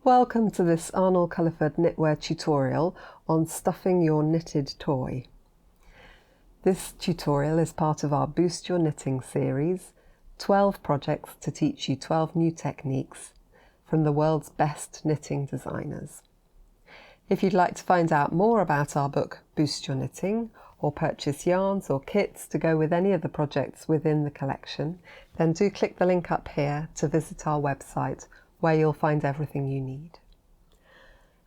Welcome to this Arnall-Culliford knitwear tutorial on stuffing your knitted toy. This tutorial is part of our Boost Your Knitting series, 12 projects to teach you 12 new techniques from the world's best knitting designers. If you'd like to find out more about our book Boost Your Knitting, or purchase yarns or kits to go with any of the projects within the collection, then do click the link up here to visit our website, where you'll find everything you need.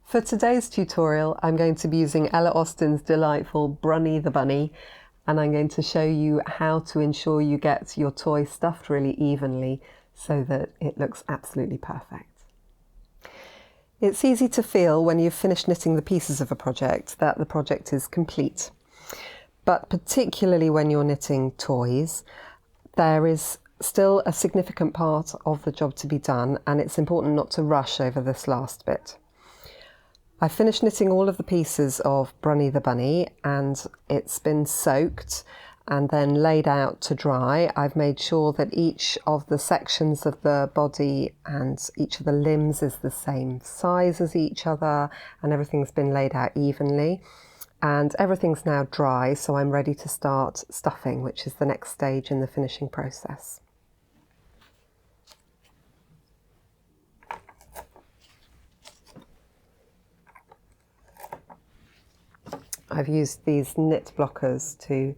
For today's tutorial, I'm going to be using Ella Austin's delightful Brunny the Bunny, and I'm going to show you how to ensure you get your toy stuffed really evenly so that it looks absolutely perfect. It's easy to feel when you've finished knitting the pieces of a project that the project is complete. But particularly when you're knitting toys, there is still a significant part of the job to be done, and it's important not to rush over this last bit. I finished knitting all of the pieces of Brunny the Bunny, and it's been soaked and then laid out to dry. I've made sure that each of the sections of the body and each of the limbs is the same size as each other, and everything's been laid out evenly. And everything's now dry, so I'm ready to start stuffing, which is the next stage in the finishing process. I've used these knit blockers to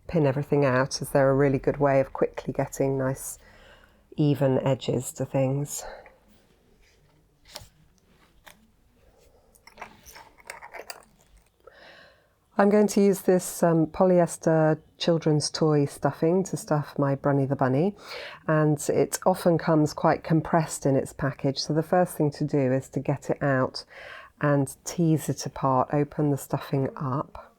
pin everything out, as they're a really good way of quickly getting nice even edges to things. I'm going to use this polyester children's toy stuffing to stuff my Brunny the Bunny, and it often comes quite compressed in its package, so the first thing to do is to get it out and tease it apart, open the stuffing up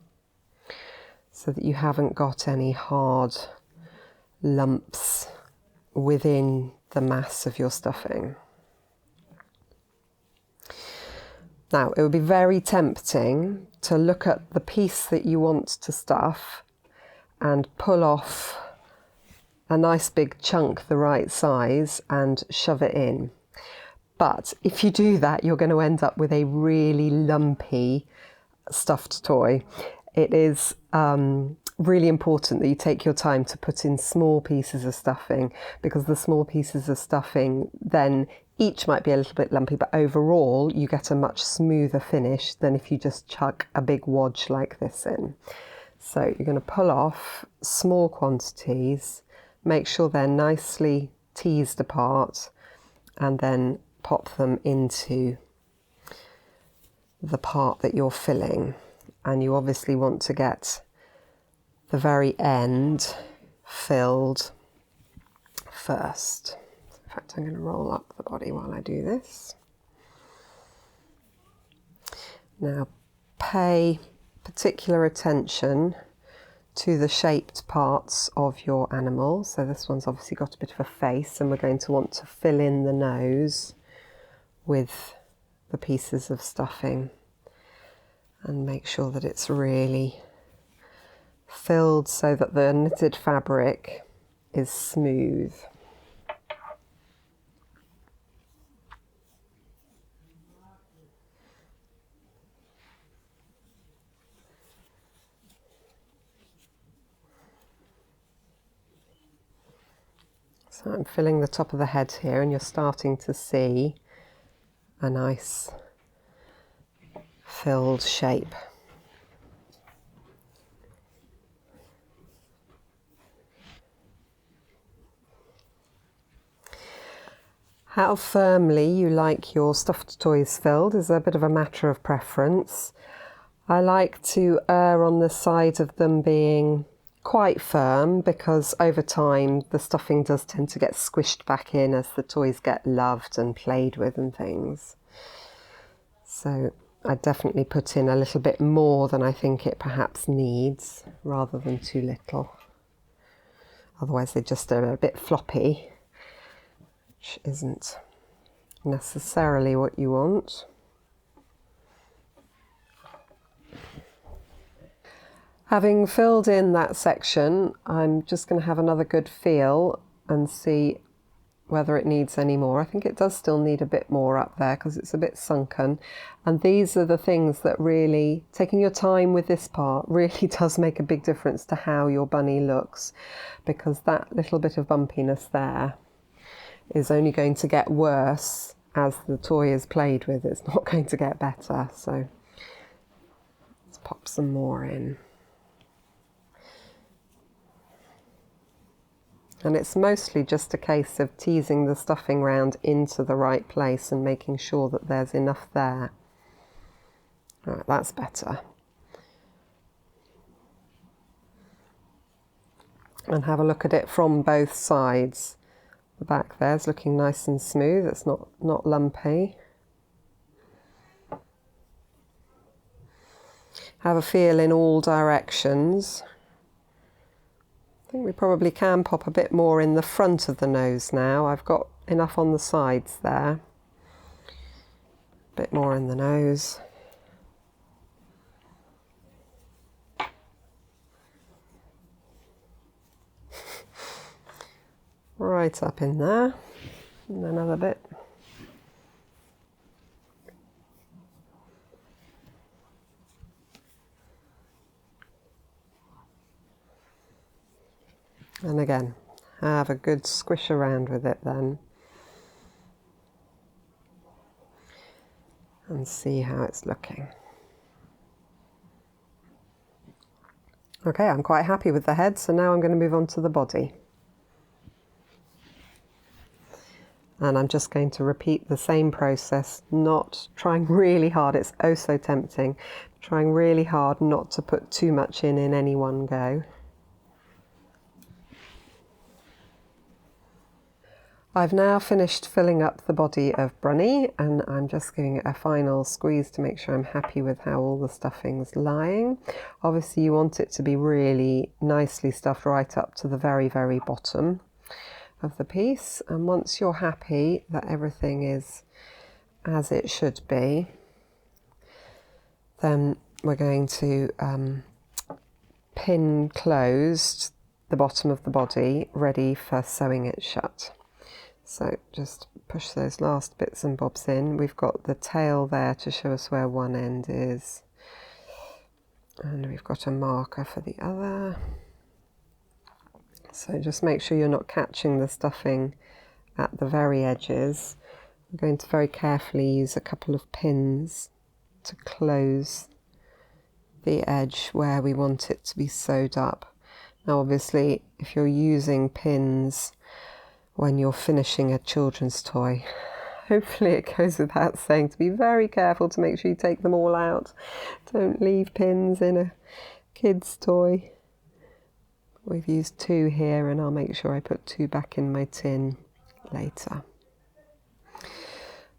so that you haven't got any hard lumps within the mass of your stuffing. Now, it would be very tempting to look at the piece that you want to stuff and pull off a nice big chunk the right size and shove it in. But if you do that, you're going to end up with a really lumpy stuffed toy. It is really important that you take your time to put in small pieces of stuffing, because the small pieces of stuffing then each might be a little bit lumpy, but overall you get a much smoother finish than if you just chuck a big wodge like this in. So you're going to pull off small quantities, make sure they're nicely teased apart, and then pop them into the part that you're filling. And you obviously want to get the very end filled first. In fact, I'm going to roll up the body while I do this. Now, pay particular attention to the shaped parts of your animal. So this one's obviously got a bit of a face, and we're going to want to fill in the nose with the pieces of stuffing and make sure that it's really filled so that the knitted fabric is smooth. So I'm filling the top of the head here, and you're starting to see a nice filled shape. How firmly you like your stuffed toys filled is a bit of a matter of preference. I like to err on the side of them being quite firm, because over time the stuffing does tend to get squished back in as the toys get loved and played with and things. So I definitely put in a little bit more than I think it perhaps needs, rather than too little. Otherwise they just are a bit floppy, which isn't necessarily what you want. Having filled in that section, I'm just going to have another good feel and see whether it needs any more. I think it does still need a bit more up there because it's a bit sunken. And these are the things that really, taking your time with this part really does make a big difference to how your bunny looks, because that little bit of bumpiness there is only going to get worse as the toy is played with. It's not going to get better. So let's pop some more in. And it's mostly just a case of teasing the stuffing round into the right place and making sure that there's enough there. Right, that's better. And have a look at it from both sides. The back there's looking nice and smooth, it's not lumpy. Have a feel in all directions. I think we probably can pop a bit more in the front of the nose now. I've got enough on the sides there. A bit more in the nose. Right up in there. And another bit. And again, have a good squish around with it then. And see how it's looking. Okay, I'm quite happy with the head, so now I'm going to move on to the body. And I'm just going to repeat the same process, not trying really hard, it's oh so tempting, trying really hard not to put too much in any one go. I've now finished filling up the body of Brunny, and I'm just giving it a final squeeze to make sure I'm happy with how all the stuffing's lying. Obviously you want it to be really nicely stuffed right up to the very, very bottom of the piece, and once you're happy that everything is as it should be, then we're going to pin closed the bottom of the body, ready for sewing it shut. So just push those last bits and bobs in. We've got the tail there to show us where one end is, and we've got a marker for the other. So just make sure you're not catching the stuffing at the very edges. I'm going to very carefully use a couple of pins to close the edge where we want it to be sewed up. Now obviously if you're using pins when you're finishing a children's toy, hopefully it goes without saying to be very careful to make sure you take them all out. Don't leave pins in a kid's toy. We've used 2 here, and I'll make sure I put 2 back in my tin later.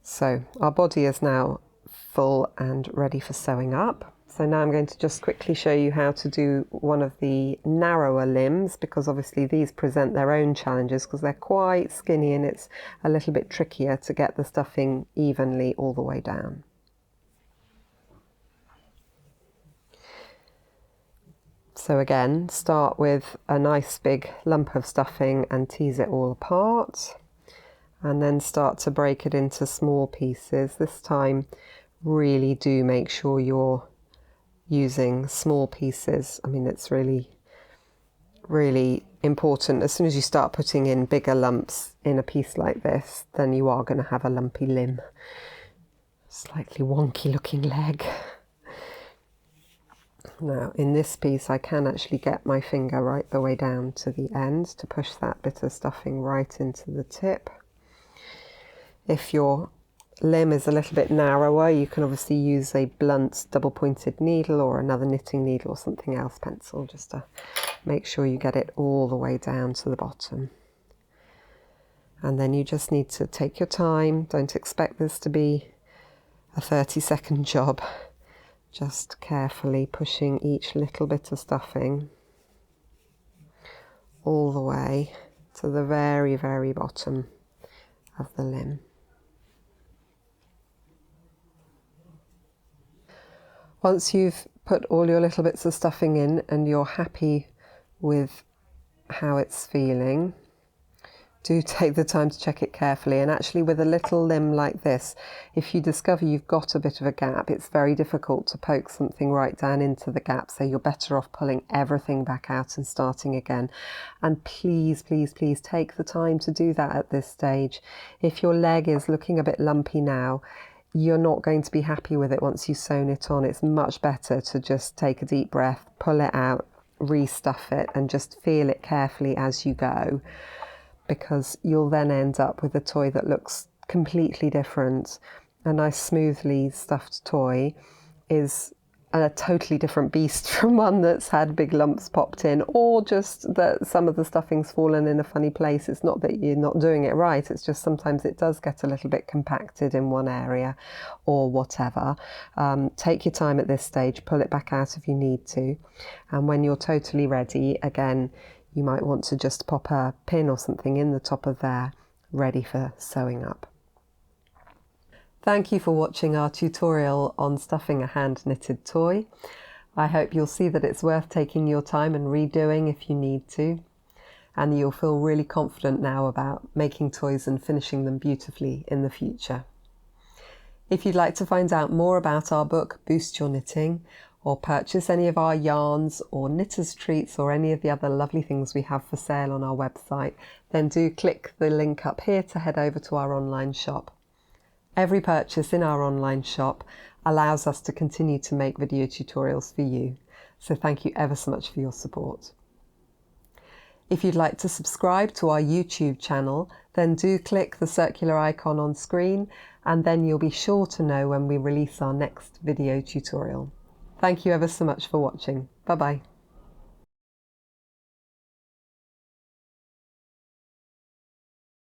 So our body is now full and ready for sewing up. So now I'm going to just quickly show you how to do one of the narrower limbs, because obviously these present their own challenges because they're quite skinny and it's a little bit trickier to get the stuffing evenly all the way down. So again, start with a nice big lump of stuffing and tease it all apart, and then start to break it into small pieces. This time really do make sure you're using small pieces. I mean, it's really important. As soon as you start putting in bigger lumps in a piece like this, then you are going to have a lumpy limb, slightly wonky looking leg. Now in this piece I can actually get my finger right the way down to the end to push that bit of stuffing right into the tip. If your limb is a little bit narrower, you can obviously use a blunt double-pointed needle or another knitting needle or something else, pencil, just to make sure you get it all the way down to the bottom. And then you just need to take your time. Don't expect this to be a 30-second job. Just carefully pushing each little bit of stuffing all the way to the very, very bottom of the limb. Once you've put all your little bits of stuffing in and you're happy with how it's feeling, do take the time to check it carefully. And actually with a little limb like this, if you discover you've got a bit of a gap, it's very difficult to poke something right down into the gap, so you're better off pulling everything back out and starting again. And please, please, please take the time to do that at this stage. If your leg is looking a bit lumpy now, you're not going to be happy with it once you've sewn it on. It's much better to just take a deep breath, pull it out, restuff it, and just feel it carefully as you go, because you'll then end up with a toy that looks completely different. A nice smoothly stuffed toy is a totally different beast from one that's had big lumps popped in, or just that some of the stuffing's fallen in a funny place. It's not that you're not doing it right, it's just sometimes it does get a little bit compacted in one area or whatever. Take your time at this stage, pull it back out if you need to, and when you're totally ready, again, you might want to just pop a pin or something in the top of there, ready for sewing up. Thank you for watching our tutorial on stuffing a hand-knitted toy. I hope you'll see that it's worth taking your time and redoing if you need to, and you'll feel really confident now about making toys and finishing them beautifully in the future. If you'd like to find out more about our book, Boost Your Knitting, or purchase any of our yarns or knitters treats or any of the other lovely things we have for sale on our website, then do click the link up here to head over to our online shop. Every purchase in our online shop allows us to continue to make video tutorials for you, so thank you ever so much for your support. If you'd like to subscribe to our YouTube channel, then do click the circular icon on screen, and then you'll be sure to know when we release our next video tutorial. Thank you ever so much for watching. Bye bye.